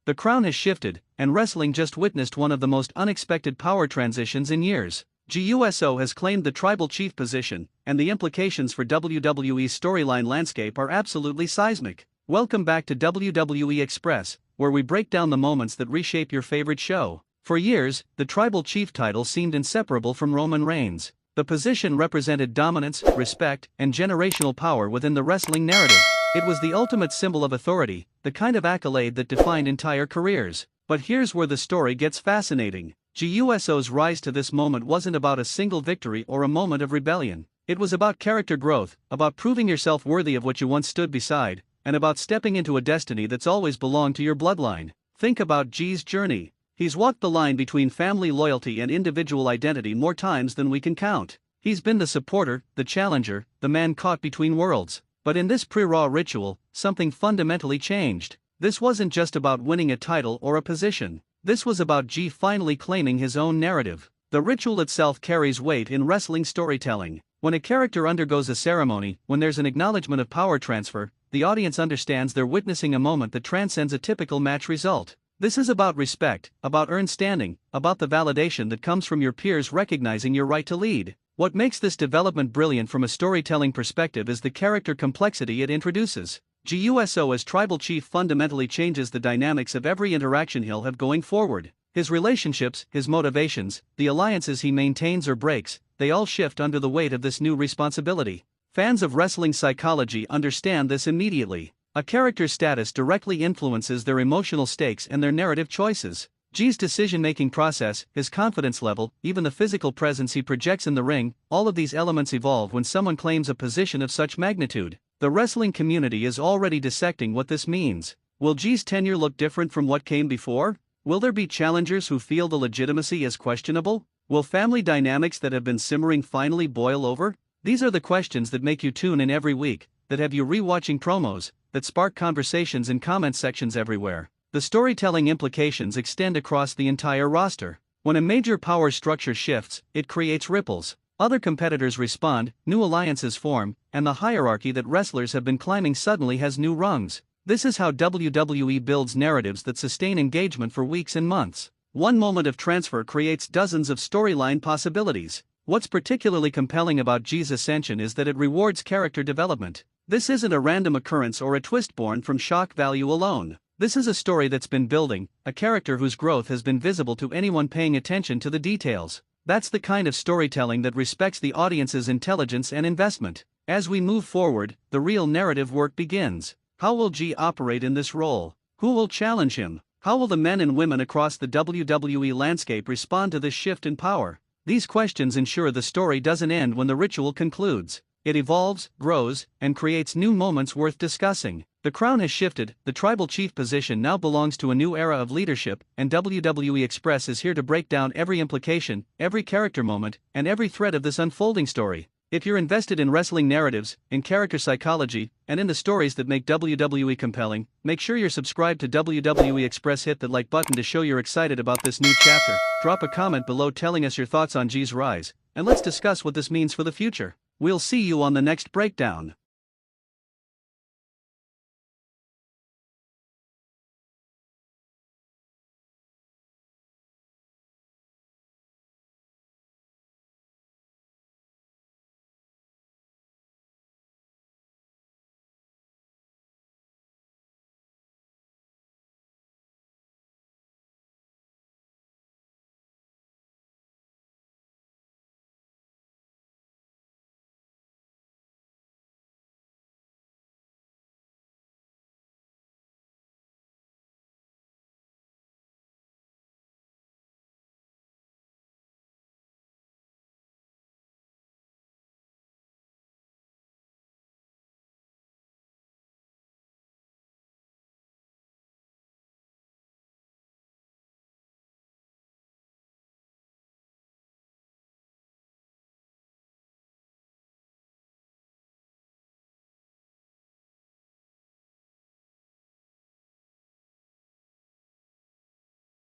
The crown has shifted, and wrestling just witnessed one of the most unexpected power transitions in years. GUSO has claimed the tribal chief position, and the implications for WWE's storyline landscape are absolutely seismic. Welcome back to WWE Express, where we break down the moments that reshape your favorite show. For years, the tribal chief title seemed inseparable from Roman Reigns. The position represented dominance, respect, and generational power within the wrestling narrative. It was the ultimate symbol of authority, the kind of accolade that defined entire careers. But here's where the story gets fascinating. GUSO's rise to this moment wasn't about a single victory or a moment of rebellion. It was about character growth, about proving yourself worthy of what you once stood beside, and about stepping into a destiny that's always belonged to your bloodline. Think about G's journey. He's walked the line between family loyalty and individual identity more times than we can count. He's been the supporter, the challenger, the man caught between worlds. But in this pre-Raw ritual, something fundamentally changed. This wasn't just about winning a title or a position. This was about G finally claiming his own narrative. The ritual itself carries weight in wrestling storytelling. When a character undergoes a ceremony, when there's an acknowledgement of power transfer, the audience understands they're witnessing a moment that transcends a typical match result. This is about respect, about earned standing, about the validation that comes from your peers recognizing your right to lead. What makes this development brilliant from a storytelling perspective is the character complexity it introduces. GUSO as tribal chief fundamentally changes the dynamics of every interaction he'll have going forward. His relationships, his motivations, the alliances he maintains or breaks, they all shift under the weight of this new responsibility. Fans of wrestling psychology understand this immediately. A character's status directly influences their emotional stakes and their narrative choices. G's decision-making process, his confidence level, even the physical presence he projects in the ring, all of these elements evolve when someone claims a position of such magnitude. The wrestling community is already dissecting what this means. Will G's tenure look different from what came before? Will there be challengers who feel the legitimacy is questionable? Will family dynamics that have been simmering finally boil over? These are the questions that make you tune in every week, that have you rewatching promos, that spark conversations in comment sections everywhere. The storytelling implications extend across the entire roster. When a major power structure shifts, it creates ripples. Other competitors respond, new alliances form, and the hierarchy that wrestlers have been climbing suddenly has new rungs. This is how WWE builds narratives that sustain engagement for weeks and months. One moment of transfer creates dozens of storyline possibilities. What's particularly compelling about G's ascension is that it rewards character development. This isn't a random occurrence or a twist born from shock value alone. This is a story that's been building, a character whose growth has been visible to anyone paying attention to the details. That's the kind of storytelling that respects the audience's intelligence and investment. As we move forward, the real narrative work begins. How will G operate in this role? Who will challenge him? How will the men and women across the WWE landscape respond to this shift in power? These questions ensure the story doesn't end when the ritual concludes. It evolves, grows, and creates new moments worth discussing. The crown has shifted, the tribal chief position now belongs to a new era of leadership, and WWE Express is here to break down every implication, every character moment, and every thread of this unfolding story. If you're invested in wrestling narratives, in character psychology, and in the stories that make WWE compelling, make sure you're subscribed to WWE Express. Hit that like button to show you're excited about this new chapter. Drop a comment below telling us your thoughts on G's rise, and let's discuss what this means for the future. We'll see you on the next breakdown.